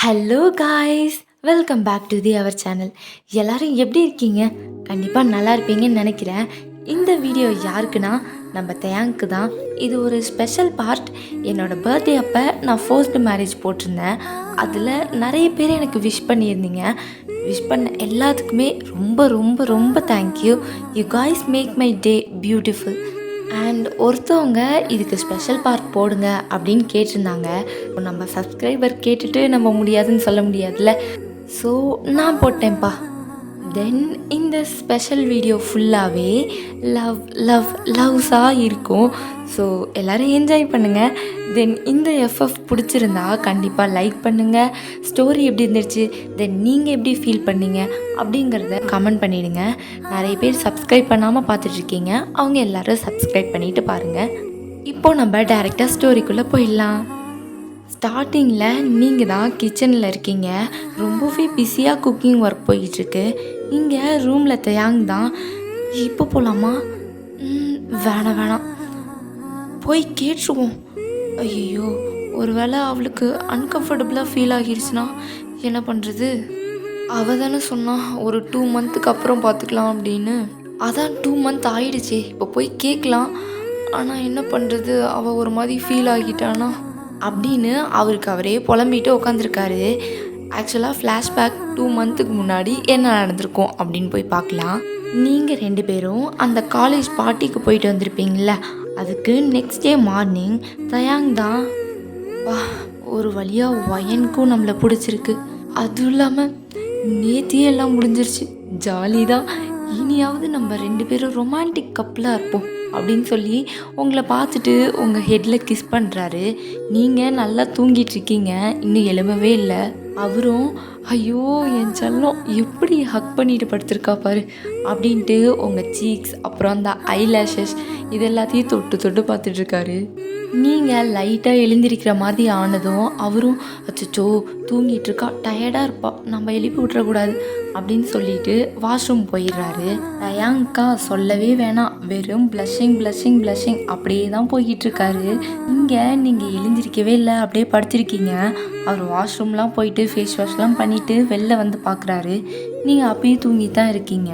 Hello guys, welcome back to our channel. எல்லாரும் எப்படி இருக்கீங்க? கண்டிப்பாக நல்லா இருப்பீங்கன்னு நினைக்கிறேன். இந்த வீடியோ யாருக்குன்னா நம்ம தயாங்க்கு தான். இது ஒரு ஸ்பெஷல் பார்ட். என்னோடய பர்த்டே அப்போ நான் ஃபர்ஸ்ட் மேரேஜ் போட்டிருந்தேன். அதில் நிறைய பேர் எனக்கு விஷ் பண்ணியிருந்தீங்க. விஷ் பண்ண எல்லாத்துக்குமே ரொம்ப ரொம்ப ரொம்ப thank you. You guys make my day beautiful. And ஒருத்தவங்க இதுக்கு ஸ்பெஷல் பார்ட் போடுங்க அப்படின்னு கேட்டிருந்தாங்க. நம்ம சப்ஸ்கிரைபர் கேட்டுட்டு நம்ம முடியாதுன்னு சொல்ல முடியாதுல்ல. ஸோ நான் போட்டேன்ப்பா. தென் இந்த ஸ்பெஷல் வீடியோ ஃபுல்லாகவே லவ் லவ் லவ்ஸாக இருக்கும். ஸோ எல்லோரும் என்ஜாய் பண்ணுங்கள். தென் இந்த எஃப்எஃப் பிடிச்சிருந்தா கண்டிப்பாக லைக் பண்ணுங்கள். ஸ்டோரி எப்படி இருந்துச்சு, தென் நீங்கள் எப்படி ஃபீல் பண்ணீங்க அப்படிங்கிறத கமெண்ட் பண்ணிவிடுங்க. நிறைய பேர் சப்ஸ்கிரைப் பண்ணாமல் பார்த்துட்ருக்கீங்க, அவங்க எல்லோரும் சப்ஸ்கிரைப் பண்ணிவிட்டு பாருங்கள். இப்போது நம்ம டைரெக்டாக ஸ்டோரிக்குள்ளே போயிடலாம். ஸ்டார்டிங்கில் நீங்கள் தான் கிச்சனில் இருக்கீங்க. ரொம்பவே பிஸியாக குக்கிங் ஒர்க் போயிட்டுருக்கு. இங்கே ரூமில் தயாங் தான். இப்போ போகலாமா? வேணாம் போய் கேட்டுருவோம். ஐயோ, ஒரு வேளை அவளுக்கு அன்கம்ஃபர்டபுளாக ஃபீல் ஆகிடுச்சுன்னா என்ன பண்ணுறது? அவள் தானே சொன்னா ஒரு 2 மந்த்துக்கு அப்புறம் பார்த்துக்கலாம் அப்படின்னு. அதான் 2 மந்த் ஆயிடுச்சு. இப்போ போய் கேட்கலாம். ஆனால் என்ன பண்ணுறது, அவள் ஒரு மாதிரி ஃபீல் ஆகிட்டானா அப்படின்னு அவருக்கு அவரே புலம்பிட்டு உட்காந்துருக்காரு. ஆக்சுவலாக ஃப்ளாஷ்பேக் 2 மந்த்துக்கு முன்னாடி என்ன நடந்திருக்கும் அப்படின்னு போய் பார்க்கலாம். நீங்கள் 2 பேரும் அந்த காலேஜ் பார்ட்டிக்கு போயிட்டு வந்திருப்பீங்கள, அதுக்கு நெக்ஸ்ட் டே மார்னிங் தயாங் தான் ஒரு வழியாக வயனுக்கும் நம்மளை பிடிச்சிருக்கு. அதுவும் இல்லாமல் நேத்தியே எல்லாம் முடிஞ்சிருச்சு, ஜாலி தான். இனியாவது நம்ம 2 பேரும் ரொமான்டிக் கப்பலாக இருப்போம் அப்படின்னு சொல்லி உங்களை பார்த்துட்டு உங்கள் ஹெட்டில் கிஸ் பண்ணுறாரு. நீங்கள் நல்லா தூங்கிட்டுருக்கீங்க, இன்னும் எழும்பவே இல்லை. அவரும் ஐயோ என் செல்லம் எப்படி ஹக் பண்ணிட்டு படுத்திருக்கா பாரு அப்படின்ட்டு உங்கள் சீக்ஸ் அப்புறம் அந்த ஐலேஷஸ் இது எல்லாத்தையும் தொட்டு தொட்டு பார்த்துட்ருக்காரு. நீங்கள் லைட்டாக எழுந்திருக்கிற மாதிரி ஆனதும் அவரும் அச்சோ தூங்கிட்டுருக்கா, டயர்டாக இருப்பா, நம்ம எழுப்பி விட்றக்கூடாது அப்படின்னு சொல்லிட்டு வாஷ்ரூம் போயிடுறாரு. தயாங்கா சொல்லவே வேணாம், வெறும் ப்ளஷிங் அப்படியே தான் போய்கிட்டுருக்காரு. இங்கே நீங்கள் எழுந்திருக்கவே இல்லை, அப்படியே படுத்திருக்கீங்க. அவர் வாஷ்ரூம்லாம் போயிட்டு ஃபேஸ் வாஷ்லாம் பண்ணிவிட்டு வெளில வந்து பார்க்குறாரு. நீங்கள் அப்பயே தூங்கி தான் இருக்கீங்க.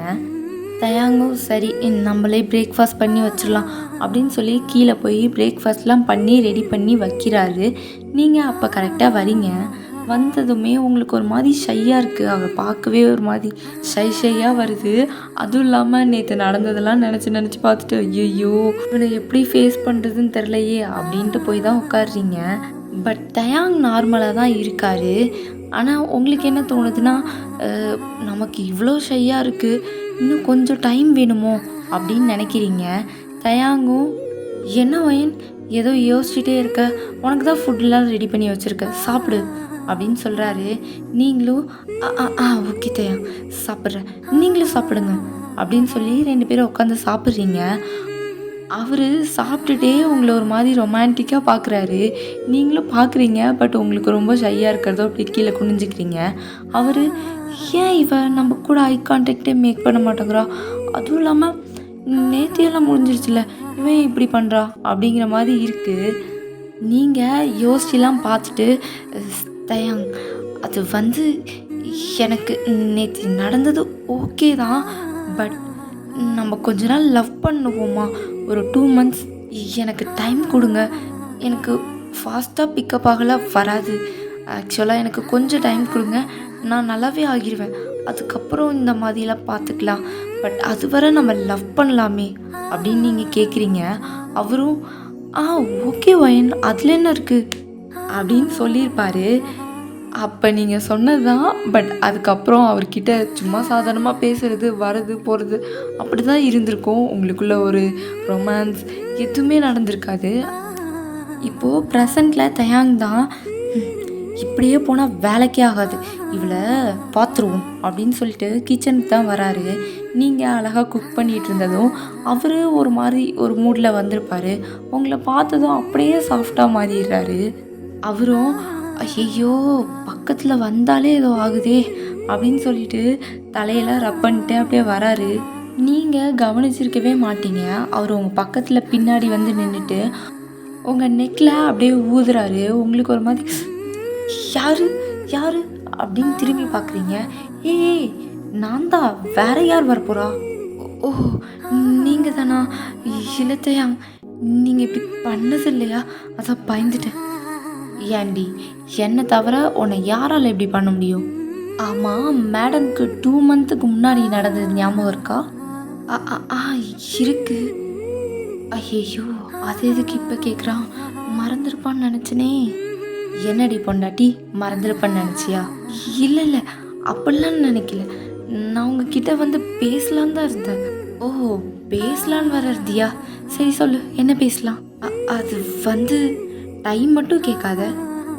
தயாங்கும் சரி நம்மளே பிரேக்ஃபாஸ்ட் பண்ணி வச்சிடலாம் அப்படின்னு சொல்லி கீழே போய் பிரேக்ஃபாஸ்ட்லாம் பண்ணி ரெடி பண்ணி வைக்கிறாரு. நீங்கள் அப்போ கரெக்டாக வரீங்க. வந்ததுமே உங்களுக்கு ஒரு மாதிரி ஷையாக இருக்குது. அவரை பார்க்கவே ஒரு மாதிரி ஷையாக வருது. அதுவும் இல்லாமல் நேற்று நடந்ததெல்லாம் நினச்சி பார்த்துட்டு ஐயோ இவனை எப்படி ஃபேஸ் பண்ணுறதுன்னு தெரிலையே அப்படின்ட்டு போய் தான் உட்காடுறீங்க. பட் தயாங் நார்மலாக தான் இருக்கார். ஆனால் உங்களுக்கு என்ன தோணுதுன்னா, நமக்கு இவ்வளோ ஷையாக இருக்குது, இன்னும் கொஞ்சம் டைம் வேணுமோ அப்படின்னு நினைக்கிறீங்க. தயாங்கும் என்ன வயன் ஏதோ யோசிச்சுட்டே இருக்க, உனக்கு தான் ஃபுட்லாம் ரெடி பண்ணி வச்சுருக்க, சாப்பிடு அப்படின்னு சொல்கிறாரு. நீங்களும் ஓகே தயாங் சாப்பிட்றேன், நீங்களும் சாப்பிடுங்க அப்படின்னு சொல்லி 2 பேரும் உட்காந்து சாப்பிட்றீங்க. அவர் சாப்பிட்டுட்டே உங்களை ஒரு மாதிரி ரொமான்டிக்காக பார்க்குறாரு. நீங்களும் பார்க்குறீங்க, பட் உங்களுக்கு ரொம்ப ஷையாக இருக்கிறதோ அப்படி கீழே குனிஞ்சிக்கிறீங்க. அவர் ஏன் இவன் நம்ம கூட ஐ கான்டாக்டே மேக் பண்ண மாட்டேங்கிறா, அதுவும் இல்லாமல் நேத்தியெல்லாம் முடிஞ்சிருச்சுல, இவன் இப்படி பண்ணுறா அப்படிங்கிற மாதிரி இருக்குது. நீங்கள் யோசிச்சுலாம் பார்த்துட்டு தயாங் அது எனக்கு நேற்று நடந்தது ஓகே தான், பட் நம்ம கொஞ்ச நாள் லவ் பண்ணுவோமா, ஒரு 2 மந்த்ஸ் எனக்கு டைம் கொடுங்க, எனக்கு ஃபாஸ்ட்டாக பிக்கப் ஆகலாம் வராது, ஆக்சுவலாக எனக்கு கொஞ்சம் டைம் கொடுங்க, நான் நல்லாவே ஆகிடுவேன், அதுக்கப்புறம் இந்த மாதிரிலாம் பார்த்துக்கலாம், பட் அதுவரை நம்ம லவ் பண்ணலாமே அப்படின்னு நீங்கள் கேட்குறீங்க. அவரும் ஓகே வயன் அதில் என்ன இருக்குது அப்படின்னு சொல்லியிருப்பார். அப்போ நீங்கள் சொன்னது தான், பட் அதுக்கப்புறம் அவர்கிட்ட சும்மா சாதாரணமாக பேசுகிறது வர்றது போகிறது அப்படி தான் இருந்திருக்கும். உங்களுக்குள்ள ஒரு ரொமான்ஸ் எதுவுமே நடந்திருக்காது. இப்போது ப்ரெசண்டில் தயாங் தான் இப்படியே போனால் வேலைக்கே ஆகாது, இவளை பார்த்துருவோம் அப்படின்னு சொல்லிட்டு கிச்சனுக்கு தான் வராரு. நீங்கள் அழகாக குக் பண்ணிகிட்டு இருந்ததும் அவர் ஒரு மாதிரி ஒரு மூடில் வந்திருப்பார். உங்களை பார்த்ததும் அப்படியே சாஃப்டாக மாறிடுறாரு. அவரும் ஐயோ பக்கத்தில் வந்தாலே ஏதோ ஆகுதே அப்படின்னு சொல்லிட்டு தலையெல்லாம் ரப் பண்ணிட்டு அப்படியே வராரு. நீங்கள் கவனிச்சிருக்கவே மாட்டீங்க, அவர் உங்கள் பக்கத்தில் பின்னாடி வந்து நின்றுட்டு உங்கள் நெக்கில் அப்படியே ஊதுறாரு. உங்களுக்கு ஒரு மாதிரி யார் யாரு அப்படின்னு திரும்பி பார்க்குறீங்க. ஏய், நான் தான், வேற யார் வரப்போறா? ஓ, நீங்கள் தானா? இல்லை தயாங், நீங்கள் இப்படி பண்ணது இல்லையா? அதான் பயந்துட்டேன். ஏண்டி, என்னை தவிர உன்னை யாரால் இப்படி பண்ண முடியும்? ஆமாம், மேடம்க்கு 2 மந்த்துக்கு முன்னாடி நடந்தது ஞாபகம் இருக்கா? ஆ ஆ, ஆ, இருக்கு. ஐயையோ, அது எதுக்கு இப்போ கேட்குறான்? மறந்துருப்பான்னு நினச்சனே. என்னடி பொண்டாட்டி, மறந்துருப்பான்னு நினச்சியா? இல்லை இல்லை, அப்படிலாம் நினைக்கல. நான் உங்ககிட்ட வந்து பேசலான் தான் இருந்தேன். ஓ, பேசலான்னு வர இருந்தியா? சரி சொல்லு, என்ன பேசலாம்? அது வந்து டைம் மட்டும் கேட்காத,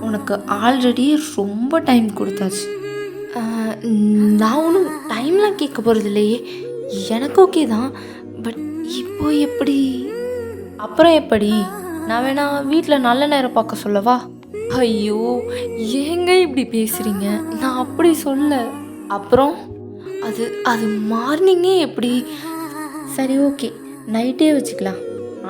உனக்கு ஆல்ரெடி ரொம்ப டைம் கொடுத்தாச்சு. நான் ஒன்றும் டைம்லாம் கேட்க போகிறது இல்லையே, எனக்கு ஓகே தான். பட் இப்போ எப்படி? அப்புறம் எப்படி? நான் வேணா வீட்டில் நல்ல நேரம் பார்க்க சொல்லவா? ஐயோ, ஏங்க இப்படி பேசுகிறீங்க? நான் அப்படி சொல்ல. அப்புறம் அது அது மார்னிங்கே எப்படி? சரி, ஓகே, நைட்டே வச்சுக்கலாம்.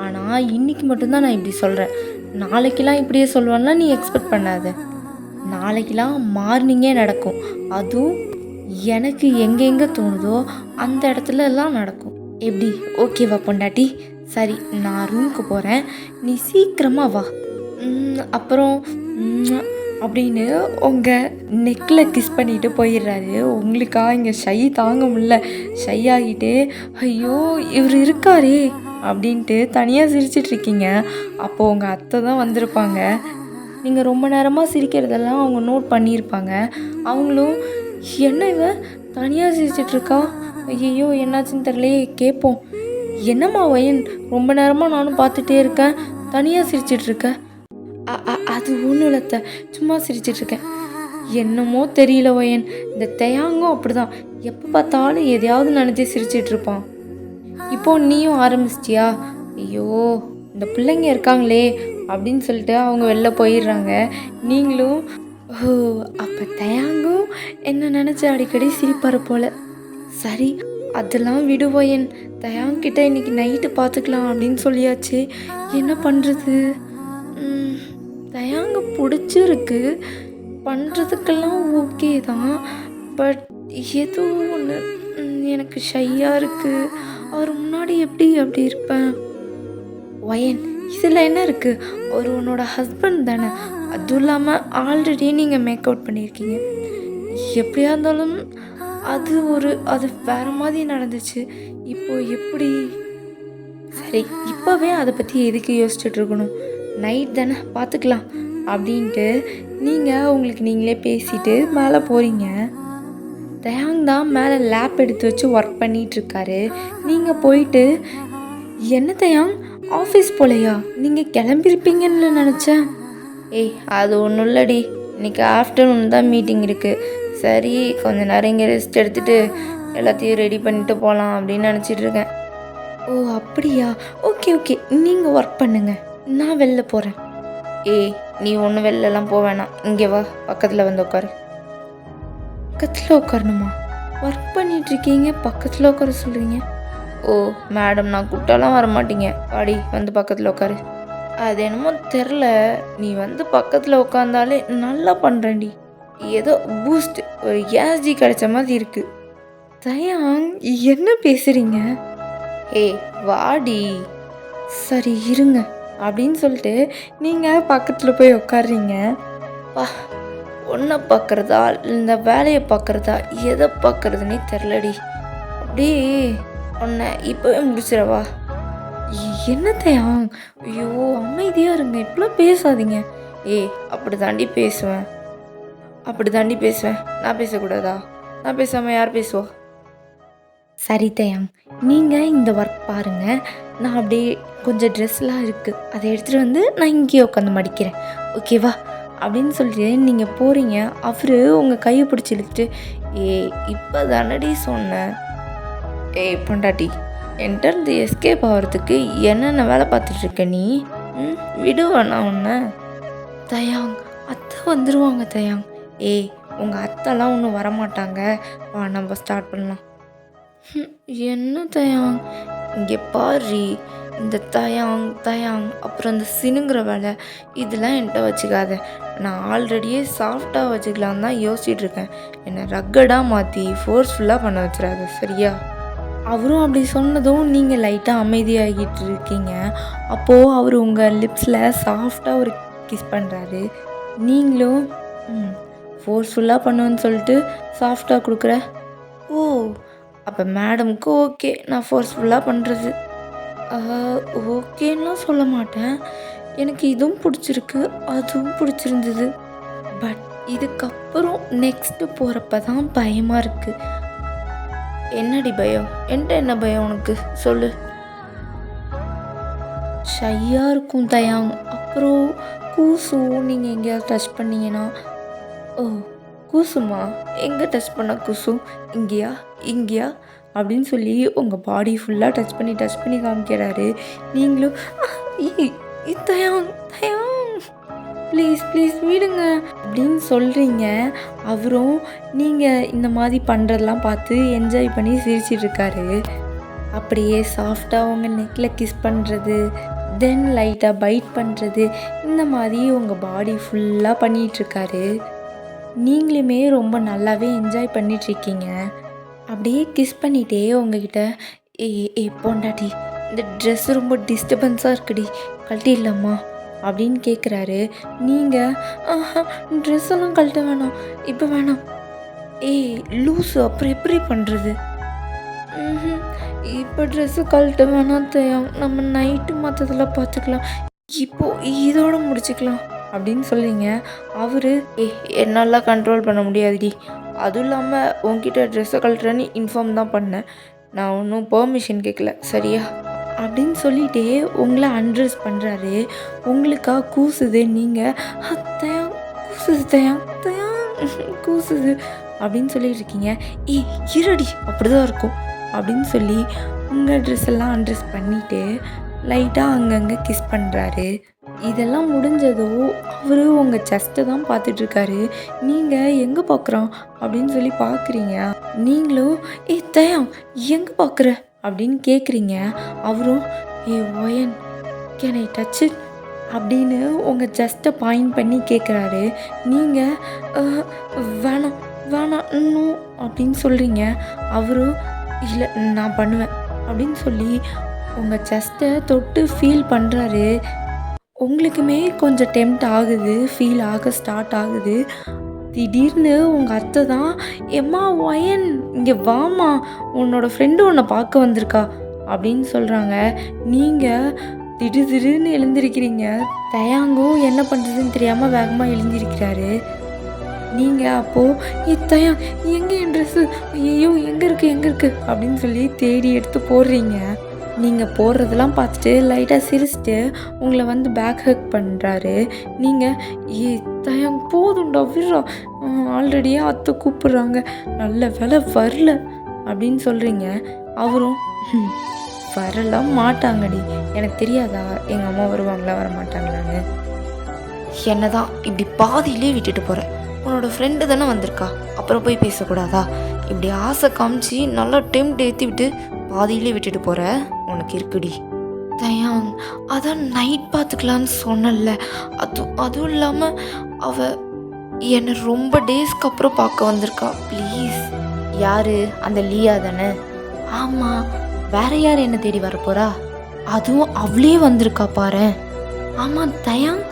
ஆனால் இன்னைக்கு மட்டும்தான் நான் இப்படி சொல்கிறேன். நாளைக்கெல்லாம் இப்படியே சொல்லுவேன்னா நீ எக்ஸ்பெக்ட் பண்ணாத. நாளைக்கெல்லாம் மார்னிங்கே நடக்கும். அதுவும் எனக்கு எங்கெங்கே தோணுதோ அந்த இடத்துல எல்லாம் நடக்கும். எப்படி, ஓகேவா பொண்டாட்டி? சரி, நான் ரூமுக்கு போகிறேன், நீ சீக்கிரமாக வா. அப்புறம் அப்படின்னு உங்கள் நெக்கில் கிஸ் பண்ணிட்டு போயிடுறாரு. உங்களுக்கா இங்கே ஷை தாங்க முடியல. ஷை ஆகிட்டு ஐயோ இவர் இருக்காரே அப்படின்ட்டு தனியாக சிரிச்சிட்ருக்கீங்க. அப்போது உங்கள் அத்தை தான் வந்திருப்பாங்க. நீங்கள் ரொம்ப நேரமாக சிரிக்கிறதெல்லாம் அவங்க நோட் பண்ணியிருப்பாங்க. அவங்களும் என்ன இவ தனியாக சிரிச்சிட்ருக்கா, ஐயோ என்னாச்சுன்னு தெரியலையே, கேட்போம். என்னம்மா வயன், ரொம்ப நேரமாக நானும் பார்த்துட்டே இருக்கேன், தனியாக சிரிச்சிட்ருக்க? அது ஒன்றும் இல்லத்த, சும்மா சிரிச்சிட்ருக்கேன். என்னமோ தெரியல வயன், இந்த தயாங்கும் அப்படி தான், எப்போ பார்த்தாலும் எதையாவது நினச்சி சிரிச்சிட்ருப்பான். இப்போ நீயும் ஆரம்பிச்சிட்டியா? ஐயோ, இந்த பிள்ளைங்க இருக்காங்களே அப்படின்னு சொல்லிட்டு அவங்க வெளில போயிடுறாங்க. நீங்களும் ஓ, அப்போ தயாங்கும் என்ன நினச்சி அடிக்கடி சிரிப்பார் போல். சரி, அதெல்லாம் விடுவோயன், தயாங்கிட்ட இன்னைக்கு நைட்டு பார்த்துக்கலாம் அப்படின்னு சொல்லியாச்சு. என்ன பண்ணுறது? தயாங்க பிடிச்சிருக்கு, பண்ணுறதுக்கெல்லாம் ஓகே தான். பட் ஏதோ ஒன்று எனக்கு ஷையாக இருக்குது. அவர் முன்னாடி எப்படி அப்படி இருப்பேன்? வயன், இதில் என்ன இருக்குது? அவர் உன்னோட ஹஸ்பண்ட் தானே. அதுவும் இல்லாமல் ஆல்ரெடி நீங்கள் மேக் அவுட் பண்ணியிருக்கீங்க. எப்படியா இருந்தாலும் அது வேறு மாதிரி நடந்துச்சு. இப்போது எப்படி? சரி, இப்போவே அதை பற்றி எதுக்கு யோசிச்சுட்டு இருக்கணும்? நைட் தானே, பார்த்துக்கலாம் அப்படின்ட்டு நீங்கள் உங்களுக்கு நீங்களே பேசிட்டு மேலே போகிறீங்க. தயாங் தான் மேலே லேப் எடுத்து வச்சு ஒர்க் பண்ணிகிட்ருக்காரு. நீங்கள் போயிட்டு, என்ன தயாங் ஆஃபீஸ் போலையா? நீங்கள் கிளம்பியிருப்பீங்கன்னு நினச்சேன். ஏய், அது ஒன்றும் இல்லடி, இன்றைக்கி ஆஃப்டர்நூன் தான் மீட்டிங் இருக்குது. சரி, கொஞ்சம் நேரம் இங்கே ரெஸ்ட் எடுத்துகிட்டு எல்லாத்தையும் ரெடி பண்ணிட்டு போகலாம் அப்படின்னு நினச்சிட்ருக்கேன். ஓ அப்படியா? ஓகே ஓகே, நீங்கள் ஒர்க் பண்ணுங்க, நான் வெளில போகிறேன். ஏய், நீ ஒன்றும் வெளிலலாம் போக வேணாம், இங்கே வா, பக்கத்தில் வந்து உட்காரு. பக்கத்தில் உட்காரணுமா? ஒர்க் பண்ணிகிட்ருக்கீங்க, பக்கத்தில் உட்கார சொல்கிறீங்க? ஓ மேடம், நான் கூப்பிட்டாலாம் வர மாட்டீங்க, வாடி வந்து பக்கத்தில் உட்காரு. அது என்னமோ தெரில, நீ வந்து பக்கத்தில் உட்காந்தாலே நல்லா பண்ணுறேன்டி. ஏதோ பூஸ்ட், ஒரு ஏஸ்ஜி கிடைச்ச மாதிரி இருக்கு. தயாங், என்ன பேசுகிறீங்க? ஏய் வாடி. சரி இருங்க அப்படின்னு சொல்லிட்டு நீங்கள் பக்கத்தில் போய் உட்காடுறீங்க. வா, ஒன்றை பார்க்குறதா இந்த வேலையை பார்க்குறதா எதை பார்க்குறதுனே தெரிலடி. அப்படியே உன்னை இப்போவே முடிச்சிடவா? என்ன தயாங், ஐயோ அமைதியாக இருங்க, இப்படிலாம் பேசாதீங்க. ஏய், அப்படி தாண்டி பேசுவேன், அப்படி தாண்டி பேசுவேன். நான் பேசக்கூடாதா? நான் பேசாமல் யார் பேசுவா? சரி தயாங், நீங்கள் இந்த ஒர்க் பாருங்கள், நான் அப்படியே கொஞ்சம் ட்ரெஸ்லாம் இருக்குது, அதை எடுத்துகிட்டு வந்து நான் இங்கேயே உட்காந்து மடிக்கிறேன், ஓகேவா அப்படின்னு சொல்லிட்டு நீங்கள் போகிறீங்க. அவர் உங்கள் கையை பிடிச்சி இழுத்துட்டு, ஏய் இப்போ தானடி சொன்னேன். ஏய் பொண்டாட்டி, என்கிட்ட இருந்து எஸ்கேப் ஆகிறதுக்கு என்னென்ன வேலை பார்த்துட்ருக்க நீ? விடுவேண்ணா உன்னை. தயாங், அத்தை வந்துடுவாங்க தயாங். ஏய், உங்கள் அத்தைலாம் ஒன்றும் வரமாட்டாங்க, வா நம்ம ஸ்டார்ட் பண்ணலாம். என்ன தயாங், இங்கே பாரு, இந்த தயாங் தயாங் அப்புறம் இந்த சினுங்கிற வேலை இதெல்லாம் என்கிட்ட வச்சுக்காத. நான் ஆல்ரெடியே சாஃப்டாக வச்சுக்கலான்னு தான் யோசிச்சுட்டு இருக்கேன். என்னை ரக்கடாக மாற்றி ஃபோர்ஸ்ஃபுல்லாக பண்ண வச்சிடாத, சரியா? அவரும் அப்படி சொன்னதும் நீங்கள் லைட்டாக அமைதியாகிட்டு இருக்கீங்க. அப்போது அவர் உங்கள் லிப்ஸில் சாஃப்டாக ஒரு கிஸ் பண்ணுறாரு. நீங்களும் ஃபோர்ஸ்ஃபுல்லாக பண்ணுவேன்னு சொல்லிட்டு சாஃப்டாக கொடுக்குற. ஓ, அப்போ மேடமுக்கு ஓகே நான் ஃபோர்ஸ்ஃபுல்லாக பண்ணுறது. ஓகேன்னுலாம் சொல்ல மாட்டேன். எனக்கு இதுவும் பிடிச்சிருக்கு, அதுவும் பிடிச்சிருந்தது. பட் இதுக்கப்புறம் நெக்ஸ்ட்டு போகிறப்ப தான் பயமாக இருக்குது. என்னடி பயம்? என்கிட்ட என்ன பயம் உனக்கு சொல்லு. ஷையாக இருக்கும் தயாங். அப்புறம் கூசும் நீங்கள் எங்கேயாவது டச் பண்ணீங்கன்னா. ஓ, கூசுமா? எங்கே டச் பண்ண கூசும்? இங்கேயா இங்கேயா அப்படின்னு சொல்லி உங்கள் பாடி ஃபுல்லாக டச் பண்ணி காமிக்கிறாரு. நீங்களும் தயாங் தயாங் ப்ளீஸ் ப்ளீஸ் விடுங்க அப்படின்னு சொல்கிறீங்க. அவரும் நீங்கள் இந்த மாதிரி பண்ணுறதெல்லாம் பார்த்து என்ஜாய் பண்ணி சிரிச்சிட்ருக்காரு. அப்படியே சாஃப்டாக உங்கள் நெக்கில் கிஸ் பண்ணுறது, தென் லைட்டாக பைட் பண்ணுறது, இந்த மாதிரி உங்கள் பாடி ஃபுல்லாக பண்ணிகிட்ருக்காரு. நீங்களுமே ரொம்ப நல்லாவே என்ஜாய் பண்ணிகிட்ருக்கீங்க. அப்படியே கிஸ் பண்ணிகிட்டே உங்ககிட்ட ஏ பொண்டாட்டி, இந்த ட்ரெஸ் ரொம்ப டிஸ்டர்பன்ஸாக இருக்குடி, கழட்டிடலாமா அப்படின்னு கேட்குறாரு. நீங்கள் ட்ரெஸ்ஸெல்லாம் கழட்ட வேணாம், இப்போ வேணாம். லூஸு, அப்புறம் எப்படி பண்ணுறது? இப்போ ட்ரெஸ்ஸு கழட்ட வேணாம் தயாங், நம்ம நைட்டு மற்றதெல்லாம் பார்த்துக்கலாம், இப்போது இதோட முடிச்சுக்கலாம் அப்படின்னு சொல்லிங்க. அவர் என்னால் கண்ட்ரோல் பண்ண முடியாதுடி, அதுவும் இல்லாமல் உங்ககிட்ட ட்ரெஸ்ஸை கழட்டுறேன்னு இன்ஃபார்ம் தான் பண்ணேன், நான் ஒன்றும் பெர்மிஷன் கேட்கல, சரியா அப்படின்னு சொல்லிகிட்டே உங்களை அண்ட்ரெஸ் பண்ணுறாரு. உங்களுக்கா கூசுது. நீங்கள் தயாங் கூசுது, தயாங் தயாங் கூசுது அப்படின்னு சொல்லிட்டு இருக்கீங்க. இருடி அப்படி தான் இருக்கும் அப்படின்னு சொல்லி உங்கள் ட்ரெஸ் எல்லாம் அண்ட்ரெஸ் பண்ணிவிட்டு லைட்டாக அங்கங்கே கிஸ் பண்ணுறாரு. இதெல்லாம் முடிஞ்சதோ அவர் உங்கள் செஸ்ட்டை தான் பார்த்துட்ருக்காரு. நீங்கள் எங்கே பார்க்குறான் அப்படின்னு சொல்லி பார்க்குறீங்க. நீங்களும் தயாங் எங்கே பார்க்குற அப்படின்னு கேட்குறீங்க. அவரும் wine can I touch it அப்படின்னு உங்கள் செஸ்ட்டை பாயிண்ட் பண்ணி கேட்குறாரு. நீங்கள் வேணாம் வேணாம் இன்னும் அப்படின்னு சொல்கிறீங்க. அவரும் இல்லை நான் பண்ணுவேன் அப்படின்னு சொல்லி உங்கள் செஸ்ட்டை தொட்டு ஃபீல் பண்ணுறாரு. உங்களுக்குமே கொஞ்சம் டெம்ப்ட் ஆகுது, ஃபீல் ஆக ஸ்டார்ட் ஆகுது. திடீர்னு உங்கள் அத்தை தான், எம்மா ஒயன் இங்கே வாமா, உன்னோட ஃப்ரெண்டு உன்னை பார்க்க வந்திருக்கா அப்படின்னு சொல்கிறாங்க. நீங்கள் திடீர்னு எழுந்திருக்கிறீங்க. தயாங்கும் என்ன பண்ணுறதுன்னு தெரியாமல் வேகமாக எழுந்திருக்கிறாரு. நீங்கள் அப்போது தயாங் எங்கே என் ட்ரெஸ்ஸு, ஐயோ எங்கே இருக்குது அப்படின்னு சொல்லி தேடி எடுத்து போடுறீங்க. நீங்கள் போடுறதெல்லாம் பார்த்துட்டு லைட்டாக சிரிச்சிட்டு உங்களை வந்து பேக் ஹக் பண்ணுறாரு. நீங்கள் தயாங் போதும்டா விடுறா, ஆல்ரெடியே அத்தை கூப்பிட்றாங்க, நல்ல வேலை வரல அப்படின்னு சொல்கிறீங்க. அவரும் வரலாம் மாட்டாங்கடி, எனக்கு தெரியாதா எங்கள் அம்மா வருவாங்களா வர மாட்டாங்களான்னு. என்ன தான் இப்படி பாதியிலே விட்டுட்டு போகிறேன், உன்னோட ஃப்ரெண்டு தானே வந்திருக்கா, அப்புறம் போய் பேசக்கூடாதா? இப்படி ஆசை காமிச்சு நல்லா டெம்ப்ட் ஏற்றி விட்டு பாதியிலே விட்டுட்டு போகிற, உனக்கு இருக்குடி. தயாங் அதான் நைட் பார்த்துக்கலான்னு சொன்னல, அதுவும் இல்லாமல் அவள் என்னை ரொம்ப டேஸ்க்கு அப்புறம் பார்க்க வந்திருக்கா, ப்ளீஸ். யார்? அந்த லியா தானே? ஆமாம், வேற யார் என்ன தேடி வரப்போறா? அதுவும் அவளே வந்திருக்கா பாரு. ஆமாம் தயாங்,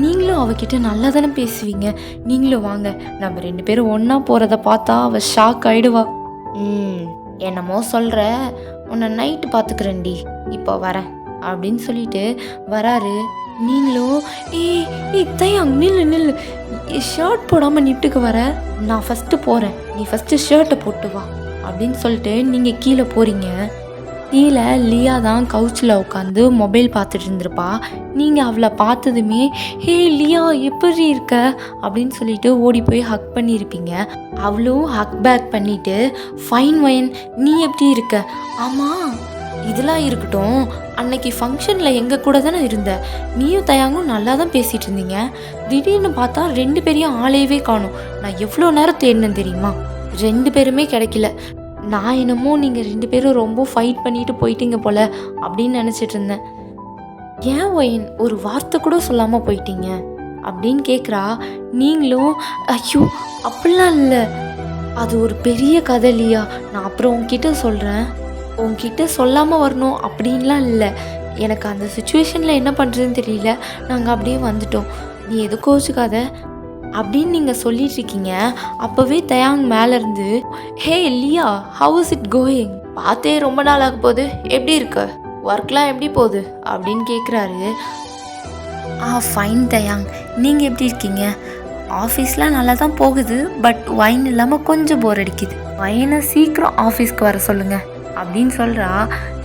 நீங்களும் அவகிட்ட நல்லா தானே பேசுவீங்க, நீங்களும் வாங்க, நம்ம 2 பேரும் ஒன்றா போகிறத பார்த்தா அவள் ஷாக் ஆகிடுவா. என்னமோ சொல்கிற, உன்னை நைட்டு பார்த்துக்கிறேன்டி, இப்போ வரேன் அப்படின்னு சொல்லிட்டு வராரு. நீங்களும் தயாங் நில்லு, ஷர்ட் போடாமல் நிட்டுக்கு வர, நான் ஃபஸ்ட்டு போகிறேன், நீ ஃபஸ்ட்டு ஷர்ட்டை போட்டு வா அப்படின்னு சொல்லிட்டு நீங்கள் கீழே போகிறீங்க. கீழே லியா தான் கவுச்சில் உட்காந்து மொபைல் பார்த்துட்டு இருந்திருப்பா. நீங்கள் அவளை பார்த்ததுமே லியா எப்படி இருக்க அப்படின்னு சொல்லிட்டு ஓடி போய் ஹக் பண்ணியிருப்பீங்க. அவளும் ஹக் பேக் பண்ணிவிட்டு ஃபைன் ஒயன் நீ எப்படி இருக்க? ஆமாம் இதெல்லாம் இருக்கட்டும், அன்னைக்கு ஃபங்க்ஷனில் எங்கள் கூட தானே இருந்த, நீயும் தயாங்கும் நல்லா தான் பேசிகிட்டு இருந்தீங்க, திடீர்னு பார்த்தா 2 பேரையும் ஆளையவே காணும், நான் எவ்வளோ நேரம் தேடினேன் தெரியுமா, 2 பேருமே கிடைக்கல, நான் என்னமோ நீங்கள் 2 பேரும் ரொம்ப ஃபைட் பண்ணிட்டு போயிட்டீங்க போல அப்படின்னு நினச்சிட்டு இருந்தேன். ஏன் ஒயின் ஒரு வார்த்தை கூட சொல்லாமல் போயிட்டீங்க அப்படின்னு கேட்குறா. நீங்களும் ஐயோ அப்படிலாம் இல்லை, அது ஒரு பெரிய கதை இல்லையா, நான் அப்புறம் உங்ககிட்ட சொல்கிறேன், உங்ககிட்ட சொல்லாமல் வரணும் அப்படின்லாம் இல்லை, எனக்கு அந்த சுச்சுவேஷனில் என்ன பண்ணுறதுன்னு தெரியல, நாங்கள் அப்படியே வந்துட்டோம், நீ எது கோச்சுக்காத அப்படின்னு நீங்கள் சொல்லிட்டு இருக்கீங்க. அப்போவே தயாங் மேலேருந்து ஹே லியா ஹவ் இஸ் இட் கோயிங், பார்த்தே ரொம்ப நாள் ஆக போகுது, எப்படி இருக்கு, ஒர்க்லாம் எப்படி போகுது அப்படின்னு கேட்குறாரு. ஃபைன் தயாங், நீங்கள் எப்படி இருக்கீங்க, ஆஃபீஸ்லாம் நல்லா தான் போகுது, பட் வைன் இல்லாமல் கொஞ்சம் போர் அடிக்குது, வைனை சீக்கிரம் ஆஃபீஸ்க்கு வர சொல்லுங்கள் அப்படின்னு சொல்கிறா.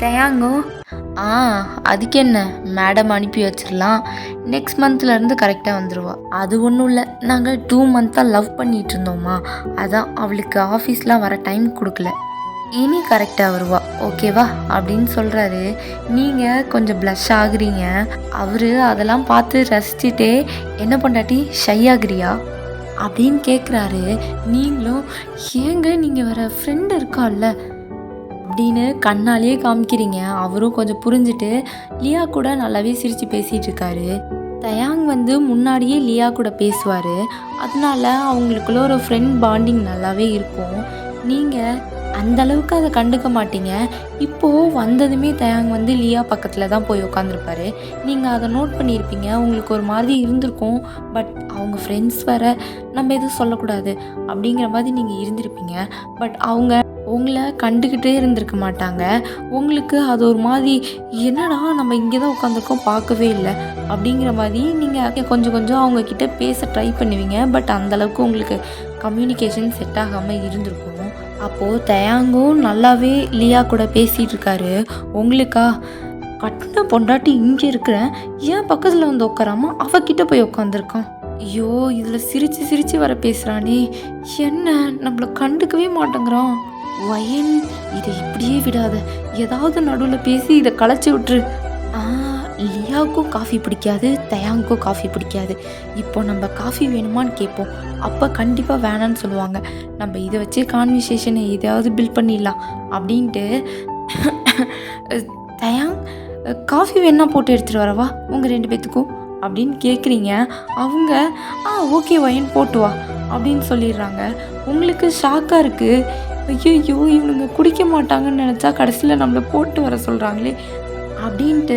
தயாங்கும் அதுக்கு என்ன மேடம் அனுப்பி வச்சிடலாம், நெக்ஸ்ட் மந்த்லேருந்து கரெக்டாக வந்துடுவா, அது ஒன்றும் இல்லை, நாங்கள் 2 மந்த்தாக லவ் பண்ணிகிட்டு இருந்தோம்மா, அதான் அவளுக்கு ஆஃபீஸ்லாம் வர டைம் கொடுக்கல, இனி கரெக்டாக வருவா ஓகேவா அப்படின்னு சொல்கிறாரு. நீங்கள் கொஞ்சம் ப்ளஷ் ஆகுறீங்க. அவர் அதெல்லாம் பார்த்து ரசிச்சுட்டே என்ன பொண்டாட்டி ஷை ஆகுறியா அப்படின்னு கேட்குறாரு. நீங்களும் ஏங்க நீங்கள் வேற ஃப்ரெண்டு இருக்கால்ல அப்படின்னு கண்ணாலேயே காமிக்கிறீங்க. அவரும் கொஞ்சம் புரிஞ்சுட்டு லியா கூட நல்லாவே சிரித்து பேசிகிட்டு இருக்காரு. தயாங் முன்னாடியே லியா கூட பேசுவார், அதனால அவங்களுக்குள்ள ஒரு ஃப்ரெண்ட் பாண்டிங் நல்லாவே இருக்கும். நீங்கள் அந்தளவுக்கு அதை கண்டுக்க மாட்டீங்க. இப்போது வந்ததுமே தயாங் லியா பக்கத்தில் தான் போய் உட்காந்துருப்பாரு. நீங்கள் அதை நோட் பண்ணியிருப்பீங்க, உங்களுக்கு ஒரு மாதிரி இருந்திருக்கும், பட் அவங்க ஃப்ரெண்ட்ஸ் வர நம்ம எதுவும் சொல்லக்கூடாது அப்படிங்கிற மாதிரி நீங்கள் இருந்திருப்பீங்க. பட் அவங்க உங்களை கண்டுக்கிட்டே இருந்திருக்க மாட்டாங்க. உங்களுக்கு அது ஒரு மாதிரி என்னடா நம்ம இங்கே தான் உட்காந்துருக்கோம் பார்க்கவே இல்லை அப்படிங்கிற மாதிரி நீங்கள் கொஞ்சம் கொஞ்சம் அவங்கக்கிட்ட பேச ட்ரை பண்ணுவீங்க. பட் அந்தளவுக்கு உங்களுக்கு கம்யூனிகேஷன் செட் ஆகாமல் இருந்திருக்கும். அப்போது தயாங்கும் நல்லாவே லியா கூட பேசிகிட்டு இருக்காரு. உங்களுக்கா கட்டின பொண்டாட்டி இங்கே இருக்கிறேன், ஏன் பக்கத்தில் உட்காராம அவகிட்ட போய் உட்காந்துருக்கான், ஐயோ இதில் சிரித்து சிரித்து வர பேசுகிறானே, என்ன நம்மளை கண்டுக்கவே மாட்டேங்கிறான், வயன் இதை இப்படியே விடாத, ஏதாவது நடுவில் பேசி இதை களைச்சி விட்டுரு. லியாவுக்கும் காஃபி பிடிக்காது, தயாங்குக்கும் காஃபி பிடிக்காது. இப்போ நம்ம காஃபி வேணுமான்னு கேட்போம், அப்போ கண்டிப்பாக வேணான்னு சொல்லுவாங்க. நம்ம இதை வச்சு கான்வர்சேஷனை எதையாவது பில்ட் பண்ணிடலாம் அப்படின்ட்டு தயாங் காஃபி வேணா போட்டு எடுத்துகிட்டு வரவா உங்கள் 2 பேத்துக்கும் அப்படின்னு கேட்குறீங்க. அவங்க ஓகே வயன் போட்டு வா அப்படின்னு சொல்லிடுறாங்க. உங்களுக்கு ஷாக்காக இருக்குது, ஐயோ இவனுங்க குடிக்க மாட்டாங்கன்னு நினச்சா கடைசியில் நம்மளை போட்டு வர சொல்கிறாங்களே அப்படின்ட்டு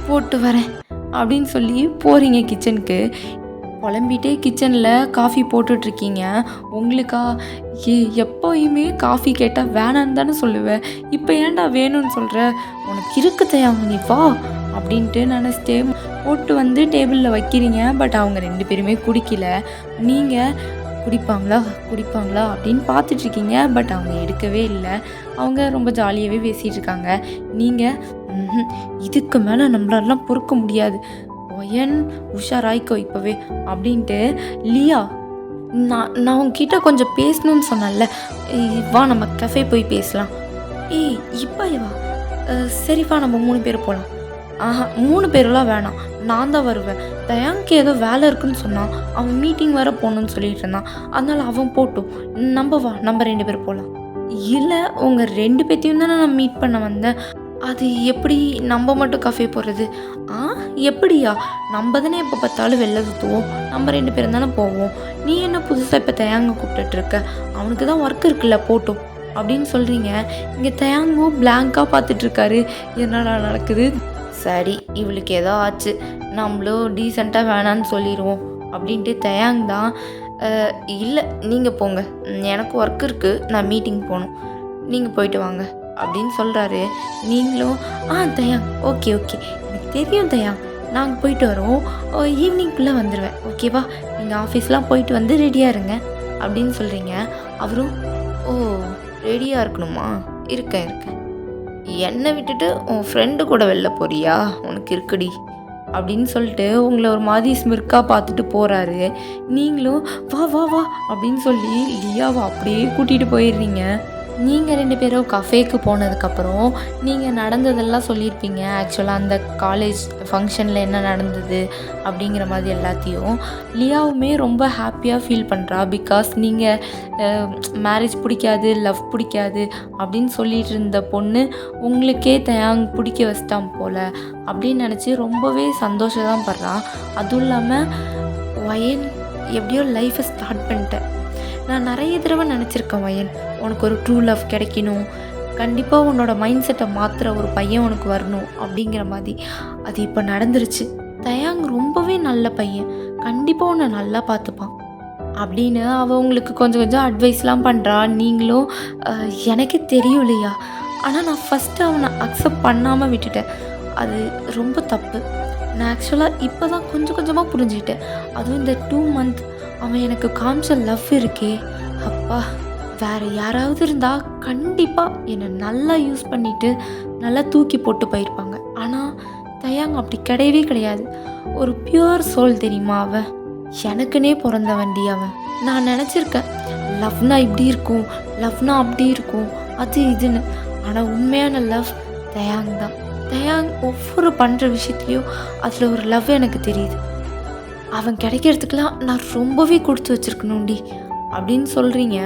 போட்டு வரேன் அப்படின்னு சொல்லி போகிறீங்க கிச்சனுக்கு. புலம்பிகிட்டே கிச்சனில் காஃபி போட்டுட்ருக்கீங்க. உங்களுக்கா எப்போயுமே காஃபி கேட்டால் வேணான்னு தானே சொல்லுவேன், இப்போ ஏன்டா வேணும்னு சொல்கிற, உனக்கு இருக்கு தயாங்க நீ வா அப்படின்ட்டு நினச்சிட்டே போட்டு டேபிளில் வைக்கிறீங்க. பட் அவங்க 2 பேருமே குடிக்கல. நீங்கள் குடிப்பாங்களா அப்படின்னு பார்த்துட்ருக்கீங்க. பட் அவங்க எடுக்கவே இல்லை. அவங்க ரொம்ப ஜாலியாகவே பேசிகிட்டு இருக்காங்க. நீங்கள் இதுக்கு மேலே நம்மளாலாம் பொறுக்க முடியாது, ஒயன் உஷாராய்க்கோ இப்போவே அப்படின்ட்டு லியா நான் உங்ககிட்ட கொஞ்சம் பேசணும்னு சொன்னேன்ல, வா நம்ம கஃபே போய் பேசலாம். இப்போ வா, சரிப்பா நம்ம 3 பேர் போகலாம். 3 பேரெலாம் வேணாம், நான் தான் வருவேன், தயாங்க்கு ஏதோ வேலை இருக்குன்னு சொன்னான், அவன் மீட்டிங் வேறு போகணுன்னு சொல்லிட்டு இருந்தான், அதனால் அவன் போட்டும், வா நம்ம 2 பேர் போகலாம். இல்லை உங்கள் 2 பேர்த்தையும் தானே நான் மீட் பண்ண வந்தேன், அது எப்படி நம்ம மட்டும் கஃபே போடுறது, எப்படியா, நம்ம தானே எப்போ பார்த்தாலும் வெளில சுற்றுவோம், நம்ம 2 பேரும் தானே போவோம், நீ என்ன புதுசாக இப்போ தயாங்க கூப்பிட்டுட்ருக்க, அவனுக்கு தான் ஒர்க் இருக்குல்ல போட்டும் அப்படின்னு சொல்கிறீங்க. இங்கே தயாங்கும் பிளாங்காக பார்த்துட்ருக்காரு, என்னடா நடக்குது, சரி இவளுக்கு ஏதோ ஆச்சு, நம்மளும் டீசெண்டாக வேணான்னு சொல்லிடுவோம் அப்படின்ட்டு தயாங் தான் இல்லை நீங்கள் போங்க, எனக்கு ஒர்க் இருக்குது, நான் மீட்டிங் போகணும், நீங்கள் போயிட்டு வாங்க அப்படின்னு சொல்கிறாரு. நீங்களும் தயாங் ஓகே எனக்கு தெரியும் தயாங், நாங்கள் போயிட்டு வரோம், ஈவினிங்குள்ளே வந்துடுவேன் ஓகேவா, நீங்கள் ஆஃபீஸ்லாம் போயிட்டு ரெடியாக இருங்க அப்படின்னு சொல்கிறீங்க. அவரும் ரெடியாக இருக்கணுமா, இருக்கேன் என்னை விட்டுட்டு உன் ஃப்ரெண்டு கூட வெளில போறியா, உனக்கு இருக்குடி அப்படின்னு சொல்லிட்டு உங்களை ஒரு மாதிரி ஸ்மிர்க்காக பார்த்துட்டு போகிறாரு. நீங்களும் வா அப்படின்னு சொல்லி லியாவை அப்படியே கூட்டிகிட்டு போயிடுறீங்க. நீங்கள் 2 பேரும் கஃபேக்கு போனதுக்கப்புறம் நீங்கள் நடந்ததெல்லாம் சொல்லியிருப்பீங்க. ஆக்சுவலாக அந்த காலேஜ் ஃபங்க்ஷனில் என்ன நடந்தது அப்படிங்கிற மாதிரி எல்லாத்தையும். லியாவுமே ரொம்ப ஹாப்பியாக ஃபீல் பண்ணுறா. பிகாஸ் நீங்கள் மேரேஜ் பிடிக்காது, லவ் பிடிக்காது அப்படின்னு சொல்லிட்டு இருந்த பொண்ணு உங்களுக்கே தயாங் பிடிக்க வச்சிட்டான் போல் அப்படின்னு நினச்சி ரொம்பவே சந்தோஷம் தான் படுறான். அதுவும் இல்லாமல் வயன் எப்படியோ லைஃப்பை ஸ்டார்ட் பண்ணிட்டேன். நான் நிறைய தடவை நினச்சிருக்கேன் வயன், உனக்கு ஒரு ட்ரூ லவ் கிடைக்கணும், கண்டிப்பாக உன்னோட மைண்ட் செட்டை மாற்றுற ஒரு பையன் உனக்கு வரணும் அப்படிங்கிற மாதிரி. அது இப்போ நடந்துருச்சு. தயாங் ரொம்பவே நல்ல பையன், கண்டிப்பாக உன்னை நல்லா பார்த்துப்பான் அப்படின்னு அவங்களுக்கு கொஞ்சம் கொஞ்சம் அட்வைஸ்லாம் பண்ணுறா. நீங்களும் எனக்கே தெரியும் இல்லையா, ஆனால் நான் ஃபஸ்ட்டு அவனை அக்செப்ட் பண்ணாமல் விட்டுட்டேன். அது ரொம்ப தப்பு. நான் ஆக்சுவலாக இப்போ தான் கொஞ்சம் கொஞ்சமாக புரிஞ்சுக்கிட்டேன். அதுவும் இந்த 2 மந்த் அவன் எனக்கு காமிச்ச லவ் இருக்கே, அப்பா வேறு யாராவது இருந்தால் கண்டிப்பாக என்னை நல்லா யூஸ் பண்ணிவிட்டு நல்லா தூக்கி போட்டு போயிருப்பாங்க. ஆனால் தயாங் அப்படி கிடையவே கிடையாது. ஒரு பியூர் சோல் தெரியுமா அவன், எனக்குன்னே பிறந்த வண்டி அவன். நான் நினச்சிருக்கேன் லவ்னா இப்படி இருக்கும், லவ்னா அப்படி இருக்கும், அது இதுன்னு. ஆனால் உண்மையான லவ் தயாங் தான். தயாங் ஒவ்வொரு பண்ணுற விஷயத்துலையும் அதில் ஒரு லவ் எனக்கு தெரியுது. அவன் கிடைக்கிறதுக்கெலாம் நான் ரொம்பவே கொடுத்து வச்சுருக்கணும்டி அப்படின்னு சொல்கிறீங்க.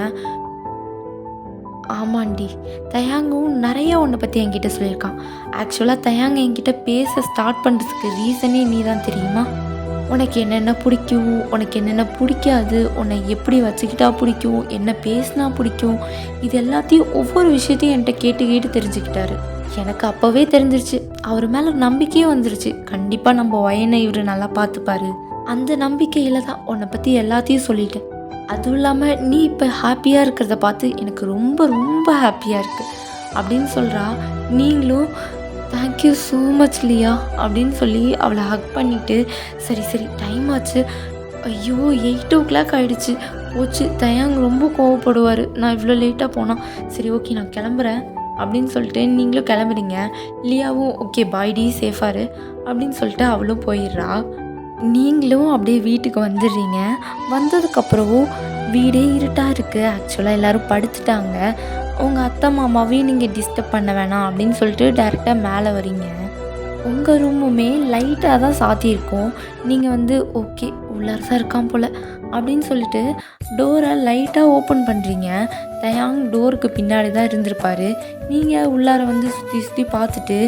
ஆமாண்டி, தயாங்கும் நிறைய உன்னை பற்றி என்கிட்ட சொல்லியிருக்கான். ஆக்சுவலாக தயாங் என்கிட்ட பேச ஸ்டார்ட் பண்ணுறதுக்கு ரீசனே நீ தான் தெரியுமா. உனக்கு என்னென்ன பிடிக்கும், உனக்கு என்னென்ன பிடிக்காது, உன்னை எப்படி வச்சுக்கிட்டா பிடிக்கும், என்ன பேசினா பிடிக்கும், இது எல்லாத்தையும் ஒவ்வொரு விஷயத்தையும் என்கிட்ட கேட்டு கேட்டு தெரிஞ்சுக்கிட்டாரு. எனக்கு அப்போவே தெரிஞ்சிருச்சு, அவர் மேலே நம்பிக்கையும் வந்துருச்சு. கண்டிப்பாக நம்ம வயனை இவர் நல்லா பார்த்துப்பாரு. அந்த நம்பிக்கையில் தான் உன்னை பற்றி எல்லாத்தையும் சொல்லிட்டேன். அதுவும் இல்லாமல் நீ இப்போ ஹாப்பியாக இருக்கிறத பார்த்து எனக்கு ரொம்ப ரொம்ப ஹாப்பியாக இருக்குது அப்படின்னு சொல்கிறா. நீங்களும் தேங்க்யூ ஸோ மச் லியா அப்படின்னு சொல்லி அவளை ஹக் பண்ணிவிட்டு, சரி சரி டைம் ஆச்சு, ஐயோ 8 ஆகிடுச்சு, போச்சு, தயாங் ரொம்ப கோவப்படுவார் நான் இவ்வளோ லேட்டாக போனால். சரி ஓகே நான் கிளம்புறேன் அப்படின்னு சொல்லிட்டு நீங்களும் கிளம்புறீங்க. லியாவும் ஓகே பாய்டி சேஃபாரு அப்படின்னு சொல்லிட்டு அவளும் போயிடுறா. நீங்களும் அப்படியே வீட்டுக்கு வந்துடுறீங்க. வந்ததுக்கப்புறமும் வீடே இருட்டாக இருக்குது. ஆக்சுவலாக எல்லோரும் படுத்துட்டாங்க. உங்கள் அத்தை மாமாவையும் நீங்கள் டிஸ்டர்ப் பண்ண வேணாம் அப்படின்னு சொல்லிட்டு டேரெக்டாக மேலே வரீங்க. உங்கள் ரூமுமே லைட்டாக தான் சாத்தியிருக்கும். நீங்கள் ஓகே உள்ளார தான் இருக்கான் போல் அப்படின்னு சொல்லிட்டு டோரை லைட்டாக ஓப்பன் பண்ணுறீங்க. தயாங் டோருக்கு பின்னாடி தான் இருந்திருப்பார். நீங்கள் உள்ளார சுற்றி சுற்றி பார்த்துட்டு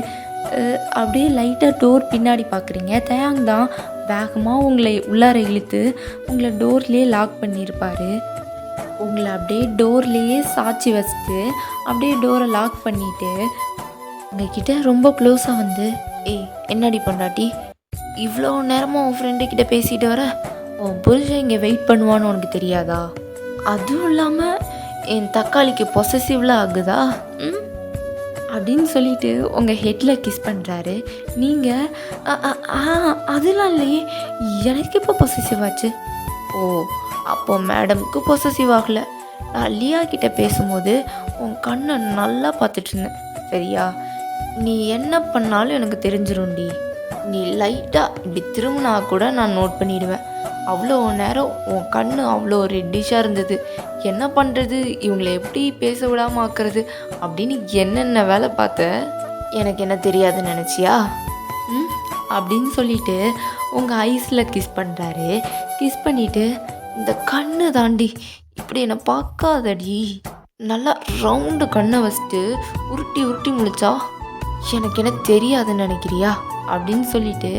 அப்படியே லைட்டாக டோர் பின்னாடி பார்க்குறீங்க. தயாங் தான் வேகமாக உங்களை உள்ளார இழுத்து உங்களை டோர்லேயே லாக் பண்ணியிருப்பார். உங்களை அப்படியே டோர்லேயே சாய்ச்சி வச்சுட்டு அப்படியே டோரை லாக் பண்ணிவிட்டு உங்ககிட்ட ரொம்ப க்ளோஸாக ஏய் என்னடி பொண்டாட்டி, இவ்வளோ நேரமாக உன் ஃப்ரெண்டுக்கிட்ட பேசிட்டு வர, உன் புருஷன் இங்கே வெயிட் பண்ணுவான்னு உனக்கு தெரியாதா? அதுவும் இல்லாமல் என் தக்காளிக்கு பொசசிவ்லாம் ஆகுதா அப்படின்னு சொல்லிட்டு உங்கள் ஹெட்டில் கிஸ் பண்ணுறாரு. நீங்கள் அதெல்லாம் இல்லையே, எனக்கு இப்போ பொசசிவ் ஆச்சு. ஓ அப்போ மேடமுக்கு பொசசிவ் ஆகலை. நான் லியா கிட்டே பேசும்போது உன் கண்ணை நல்லா பார்த்துட்டு இருந்தேன் சரியா. நீ என்ன பண்ணாலும் எனக்கு தெரிஞ்சிரும்டி. நீ லைட்டாக இப்படி திரும்பினா கூட நான் நோட் பண்ணிவிடுவேன். அவ்வளோ நேரம் உன் கண்ணு அவ்வளோ ரெட்டிஷாக இருந்தது. என்ன பண்ணுறது, இவங்களை எப்படி பேச விடாமல் ஆக்குறது அப்படின்னு என்னென்ன வேலை பார்த்த, எனக்கு என்ன தெரியாதுன்னு நினச்சியா அப்படின்னு சொல்லிட்டு உங்கள் ஐஸில் கிஸ் பண்ணுறாரு. கிஸ் பண்ணிவிட்டு இந்த கண்ணு தாண்டி இப்படி என்னை பார்க்காதடி, நல்லா ரவுண்டு கண்ணை வச்சுட்டு உருட்டி உருட்டி முழிச்சா எனக்கு என்ன தெரியாதுன்னு நினைக்கிறியா அப்படின்னு சொல்லிட்டு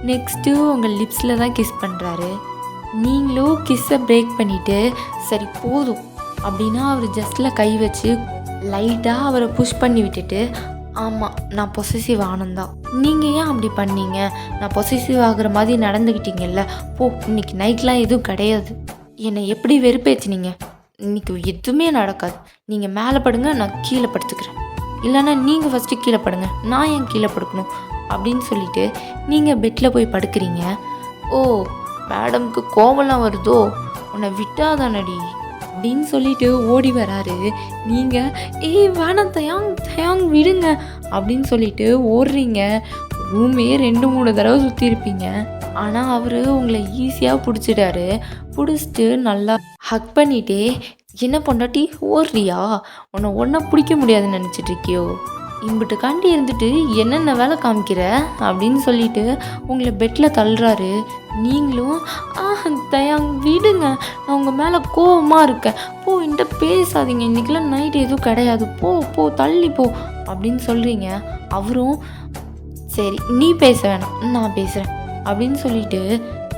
நெக்ஸ்ட்டு உங்கள் லிப்ஸில் தான் கிஸ் பண்ணுறாரு. நீங்களும் கிஸ்ஸை பிரேக் பண்ணிவிட்டு சரி போதும் அப்படின்னா அவர் ஜஸ்ட்டில் கை வச்சு லைட்டாக அவரை புஷ் பண்ணி விட்டுட்டு, ஆமாம் நான் பொசசிவ் ஆனந்தான், நீங்கள் ஏன் அப்படி பண்ணீங்க, நான் பொசசிவ் ஆகிற மாதிரி நடந்துக்கிட்டீங்கல்ல, போ இன்னைக்கு நைட்லாம் எதுவும் கிடையாது, என்னை எப்படி வெறுப்பேற்றினீங்க, இன்றைக்கி எதுவுமே நடக்காது, நீங்கள் மேலே படுங்க நான் கீழே படுத்துக்கிறேன், இல்லைன்னா நீங்கள் ஃபஸ்ட்டு கீழே படுங்க, நான் ஏன் கீழே படுக்கணும் அப்படின்னு சொல்லிவிட்டு நீங்கள் பெட்டில் போய் படுக்கிறீங்க. ஓ மேடம்க்கு கோவம்லாம் வருதோ, உன்னை விட்டாதானடி அப்படின்னு சொல்லிட்டு ஓடி வராரு. நீங்கள் வேணாம் தயாங் விடுங்க அப்படின்னு சொல்லிட்டு ஓடுறீங்க. ரூமே 2-3 தடவை சுற்றி இருப்பீங்க. ஆனால் அவர் உங்களை ஈஸியாக பிடிச்சிட்டாரு. பிடிச்சிட்டு நல்லா ஹக் பண்ணிட்டே என்ன பொண்டாட்டி ஓடுறியா? உன்னை ஒன்றா பிடிக்க முடியாதுன்னு நினச்சிட்டு இருக்கியோ? இம்பிட்டு காண்டி இருந்துட்டு என்னென்ன வேலை காமிக்கிற அப்படின்னு சொல்லிட்டு உங்களை பெட்டில் தள்ளுறாரு. நீங்களும் தயாங் விடுங்க, நான் உங்கள் மேலே கோவமாக இருக்கேன், போ என்கிட்ட பேசாதீங்க, இன்றைக்கெலாம் நைட் எதுவும் கிடையாது, போ போ தள்ளி போ அப்படின்னு சொல்கிறீங்க. அவரும் சரி நீ பேச வேணாம் நான் பேசுகிறேன் அப்படின்னு சொல்லிட்டு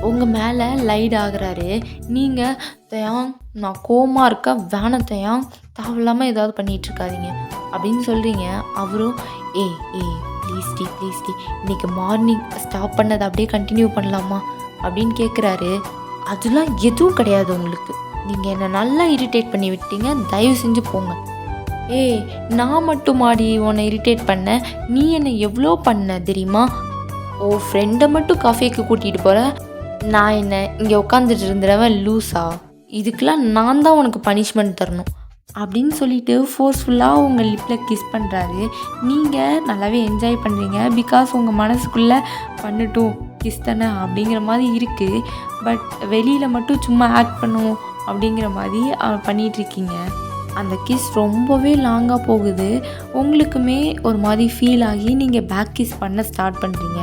உங்கள் மேலே லைட் ஆகுறாரு. நீங்கள் தயாங் நான் கோவமாக இருக்க வேணாம் தயாங், தேவையில்லாமல் ஏதாவது பண்ணிகிட்ருக்காதீங்க அப்படின்னு சொல்கிறீங்க. அவரும் ப்ளீஸ் டி இன்றைக்கி மார்னிங் ஸ்டாப் பண்ணதை அப்படியே கண்டினியூ பண்ணலாமா அப்படின்னு கேட்குறாரு. அதெல்லாம் எதுவும் கிடையாது உங்களுக்கு, நீங்கள் என்னை நல்லா இரிட்டேட் பண்ணி விட்டீங்க, தயவு செஞ்சு போங்க. நான் மட்டும் மாடி உன்னை இரிட்டேட் பண்ண, நீ என்னை எவ்வளோ பண்ண தெரியுமா? ஓ ஃப்ரெண்டை மட்டும் காஃபேக்கு கூட்டிகிட்டு போகிற, நான் என்ன இங்கே உட்காந்துட்டு இருந்துறவன் லூஸா? இதுக்கெலாம் நான் தான் உனக்கு பனிஷ்மெண்ட் தரணும் அப்படின்னு சொல்லிட்டு ஃபோர்ஸ்ஃபுல்லாக உங்கள் லிப்பில் கிஸ் பண்ணுறாரு. நீங்கள் நல்லாவே என்ஜாய் பண்ணுறீங்க, பிகாஸ் உங்கள் மனசுக்குள்ளே பண்ணட்டும் கிஸ் தானே அப்படிங்கிற மாதிரி இருக்குது. பட் வெளியில் மட்டும் சும்மா ஆக்ட் பண்ணும் அப்படிங்கிற மாதிரி பண்ணிகிட்ருக்கீங்க. அந்த கிஸ் ரொம்பவே லாங்காக போகுது. உங்களுக்குமே ஒரு மாதிரி ஃபீல் ஆகி நீங்கள் பேக் கிஸ் பண்ண ஸ்டார்ட் பண்ணுறீங்க.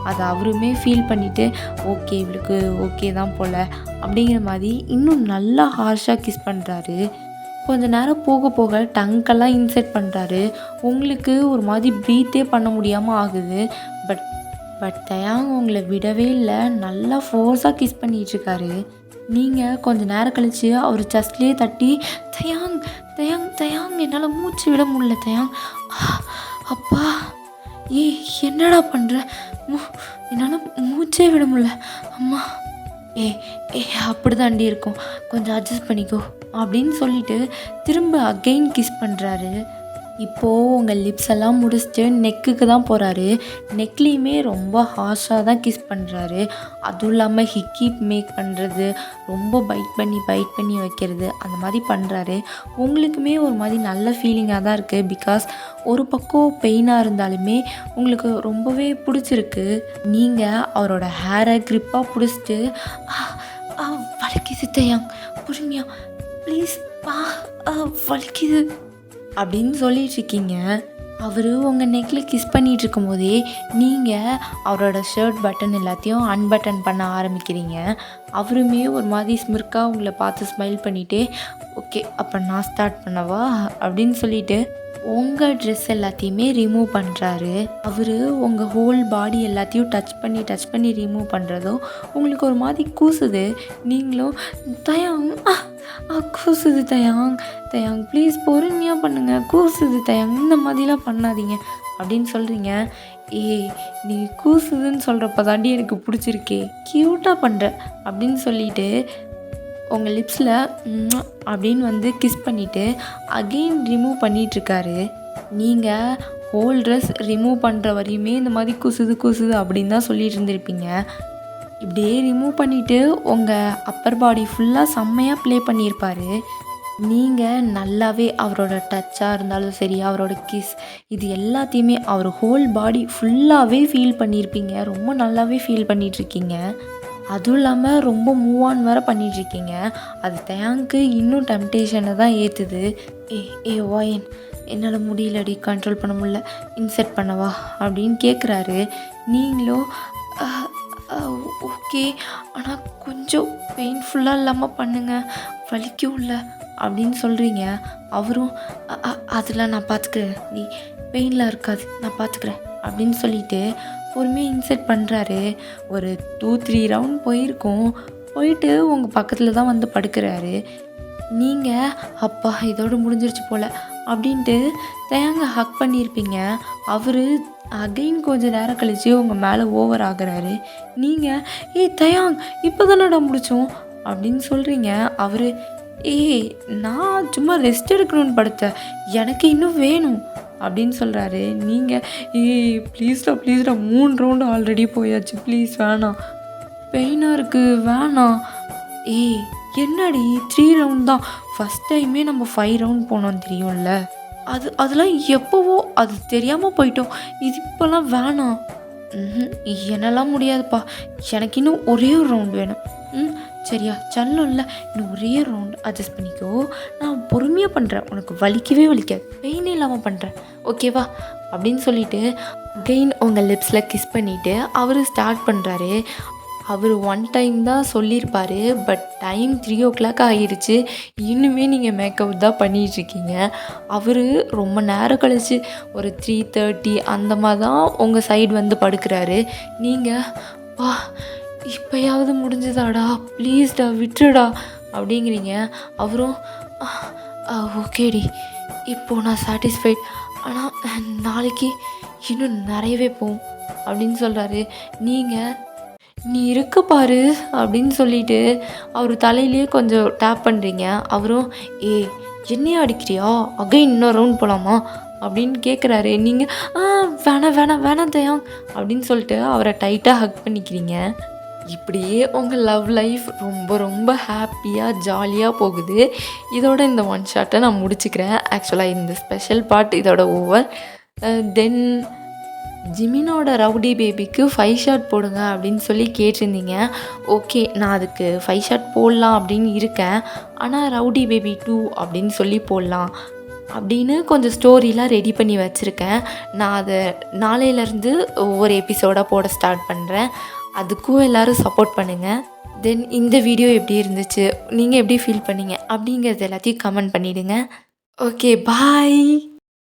அதை அவருமே ஃபீல் பண்ணிவிட்டு ஓகே இவளுக்கு ஓகே தான் போல் அப்படிங்கிற மாதிரி இன்னும் நல்லா ஹார்ஷாக கிஸ் பண்ணுறாரு. கொஞ்ச நேரம் போக போக டங்கெல்லாம் இன்செர்ட் பண்ணுறாரு. உங்களுக்கு ஒரு மாதிரி ப்ரீத்தே பண்ண முடியாமல் ஆகுது. பட் தயாங் உங்களை விடவே இல்லை, நல்லா ஃபோர்ஸாக கிஸ் பண்ணிகிட்ருக்காரு. நீங்கள் கொஞ்சம் நேரம் கழித்து அவர் செஸ்ட்லேயே தட்டி தயாங் தயாங் தயாங் என்னால் மூச்சு விட முடியல தயாங், அப்பா என்னடா பண்ணுற, என்னால் மூச்சே விட முடியல அம்மா, அப்படி தாண்டி இருக்கும், கொஞ்சம் அட்ஜஸ்ட் பண்ணிக்கோ அப்படின்னு சொல்லிட்டு திரும்ப அகெயின் கிஸ் பண்ணுறாரு. இப்போது உங்கள் லிப்ஸ் எல்லாம் முடிச்சுட்டு நெக்குக்கு தான் போகிறாரு. நெக்லேயுமே ரொம்ப ஹார்ஷாக தான் கிஸ் பண்ணுறாரு. அதுவும் இல்லாமல் ஹிக்கீப் மேக் பண்ணுறது, ரொம்ப பைட் பண்ணி வைக்கிறது, அந்த மாதிரி பண்ணுறாரு. உங்களுக்குமே ஒரு மாதிரி நல்ல ஃபீலிங்காக தான் இருக்குது. பிகாஸ் ஒரு பக்கம் பெயினாக இருந்தாலுமே உங்களுக்கு ரொம்பவே பிடிச்சிருக்கு. நீங்கள் அவரோட ஹேரை க்ரிப்பாக பிடிச்சிட்டு வலிக்குது தயாங், பொறுமையா ப்ளீஸ் வலிக்குது அப்படின்னு சொல்லிகிட்ருக்கீங்க. அவர் உங்கள் நெக்கில் கிஸ் பண்ணிகிட்டு இருக்கும் போதே நீங்கள் அவரோட ஷர்ட் பட்டன் எல்லாத்தையும் அன்பட்டன் பண்ண ஆரம்பிக்கிறீங்க. அவருமே ஒரு மாதிரி ஸ்மிர்க்காக உங்களை பார்த்து ஸ்மைல் பண்ணிவிட்டு ஓகே அப்போ நான் ஸ்டார்ட் பண்ணவா அப்படின்னு சொல்லிவிட்டு உங்கள் ட்ரெஸ் எல்லாத்தையுமே ரிமூவ் பண்ணுறாரு. அவர் உங்கள் ஹோல் பாடி எல்லாத்தையும் டச் பண்ணி ரிமூவ் பண்ணுறதோ உங்களுக்கு ஒரு மாதிரி கூசுது. நீங்களும் தயாங் கூசுது தயாங் ப்ளீஸ் பொறுமையாக பண்ணுங்கள், கூசுது தயாங், இந்த மாதிரிலாம் பண்ணாதீங்க அப்படின்னு சொல்கிறீங்க. நீ கூசுதுன்னு சொல்கிறப்ப தாண்டி எனக்கு பிடிச்சிருக்கே, க்யூட்டாக பண்ணுற அப்படின்னு சொல்லிட்டு உங்கள் லிப்ஸில் அப்படின்னு வந்து கிஸ் பண்ணிவிட்டு அகெயின் ரிமூவ் பண்ணிகிட்ருக்காரு. நீங்கள் ஹோல் ட்ரெஸ் ரிமூவ் பண்ணுற வரையுமே இந்த மாதிரி கூசுது அப்படின்னு தான் சொல்லிட்டு இருந்திருப்பீங்க. இப்படியே ரிமூவ் பண்ணிவிட்டு உங்கள் அப்பர் பாடி ஃபுல்லாக செம்மையாக ப்ளே பண்ணியிருப்பார். நீங்கள் நல்லாவே அவரோட டச்சாக இருந்தாலும் சரி, அவரோட கிஸ், இது எல்லாத்தையுமே அவர் ஹோல் பாடி ஃபுல்லாகவே ஃபீல் பண்ணியிருப்பீங்க. ரொம்ப நல்லாவே ஃபீல் பண்ணிகிட்ருக்கீங்க. அதுவும் இல்லாமல் ரொம்ப மூவ் ஆன் வேறு பண்ணிகிட்ருக்கீங்க. அது தயாங்க்கு இன்னும் டெம்டேஷனை தான் ஏற்றுது. வாயன் என்னால் முடியலடி, கண்ட்ரோல் பண்ண முடியல, இன்செர்ட் பண்ணவா அப்படின்னு கேட்குறாரு. நீங்களும் ஓகே ஆனால் கொஞ்சம் பெயின்ஃபுல்லாக இல்லாமல் பண்ணுங்கள், வலிக்கும் இல்லை அப்படின்னு சொல்கிறீங்க. அவரும் அதெல்லாம் நான் பார்த்துக்கிறேன், நீ பெயின்லாம் இருக்காது, நான் பார்த்துக்கிறேன் அப்படின்னு சொல்லிட்டு பொறுமையாக இன்செர்ட் பண்ணுறாரு. ஒரு 2-3 ரவுண்ட் போயிட்டு உங்கள் பக்கத்தில் தான் வந்து படுக்கிறாரு. நீங்கள் அப்பா இதோடு முடிஞ்சிருச்சு போல் அப்படின்ட்டு தயாங்க ஹக் பண்ணியிருப்பீங்க. அவர் அகைன் கொஞ்சம் நேரம் கழித்து உங்கள் மேலே ஓவர் ஆகுறாரு. நீங்கள் தயாங் இப்போ தானடா முடித்தோம் அப்படின்னு சொல்கிறீங்க. அவர் நான் சும்மா ரெஸ்ட் எடுக்கணும்னு படுத்தேன், எனக்கு இன்னும் வேணும் அப்படின்னு சொல்கிறாரு. நீங்கள் ப்ளீஸ்டா 3 ரவுண்டு ஆல்ரெடி போயாச்சு, ப்ளீஸ் வேணாம், பெயினாக இருக்குது வேணாம். என்னடி 3 ரவுண்ட் தான், ஃபஸ்ட் டைமே நம்ம 5 ரவுண்ட் போனோம் தெரியும்ல, அதெல்லாம் எப்போவோ அது தெரியாமல் போயிட்டோம், இது இப்போல்லாம் வேணாம். என்னெல்லாம் முடியாதுப்பா, எனக்கு இன்னும் ஒரே ஒரு ரவுண்ட் வேணும். சரியா? செல்லம் இல்ல. இன்னும் ஒரே ரவுண்ட் அட்ஜஸ்ட் பண்ணிக்கோ. நான் பொறுமையா பண்றேன். உனக்கு வலிக்கவே வலிக்காது. பெயினே இல்லாம பண்றேன். ஓகேவா?" அப்படின்னு சொல்லிட்டு அகைன் உங்க லிப்ஸ்ல கிஸ் பண்ணிட்டு அவரு ஸ்டார்ட் பண்றாரு. அவரு ஒன் டைம் தான் சொல்லியிருப்பாரு. பட் டைம் 3:00 ஆகிருச்சு. இன்னுமே நீங்கள் மேக்கப் தான் பண்ணிகிட்ருக்கீங்க. அவரு ரொம்ப நேரம் கழிச்சு ஒரு 3:30 அந்த மாதிரி தான் உங்கள் சைடு வந்து படுக்கிறாரு. நீங்கள் "வா இப்போயாவது முடிஞ்சதாடா, ப்ளீஸ்டா விட்டுடா" அப்படிங்கிறீங்க. அவரும் "ஓகேடி, இப்போது நான் சாட்டிஸ்ஃபைட். ஆனால் நாளைக்கு இன்னும் நிறையவே போகும்" அப்படின்னு சொல்கிறாரு. நீங்கள் "நீ இருக்க பாரு" அப்படின்னு சொல்லிட்டு அவர் தலையிலேயே கொஞ்சம் டேப் பண்ணுறீங்க. அவரும் "ஏய் என்னையா அடிக்கிறியா? அகைன் இன்னொரு ரவுண்ட் போகலாமா?" அப்படின்னு கேட்குறாரு. நீங்கள் வேணாம் வேணாம் வேணாம் தயாங்" அப்படின்னு சொல்லிட்டு அவரை டைட்டாக ஹக் பண்ணிக்கிறீங்க. இப்படியே உங்கள் லவ் லைஃப் ரொம்ப ரொம்ப ஹாப்பியாக ஜாலியாக போகுது. இதோட இந்த ஒன் ஷாட்டை நான் முடிச்சுக்கிறேன். ஆக்சுவலாக இந்த ஸ்பெஷல் பார்ட் இதோட ஓவர். தென் ஜிமினோட ரவுடி பேபிக்கு 5 ஷாட் போடுங்க அப்படின்னு சொல்லி கேட்டிருந்தீங்க. ஓகே, நான் அதுக்கு 5 ஷாட் போடலாம் அப்படின்னு இருக்கேன். ஆனால் ரவுடி பேபி 2 அப்படின்னு சொல்லி போடலாம் அப்படின்னு கொஞ்சம் ஸ்டோரிலாம் ரெடி பண்ணி வச்சுருக்கேன். நான் அதை நாளையிலேருந்து ஒவ்வொரு எபிசோடாக போட ஸ்டார்ட் பண்ணுறேன். அதுக்கும் எல்லோரும் சப்போர்ட் பண்ணுங்கள். தென் இந்த வீடியோ எப்படி இருந்துச்சு, நீங்கள் எப்படி ஃபீல் பண்ணீங்க அப்படிங்கிறது எல்லாத்தையும் கமெண்ட் பண்ணிவிடுங்க. ஓகே, பாய்.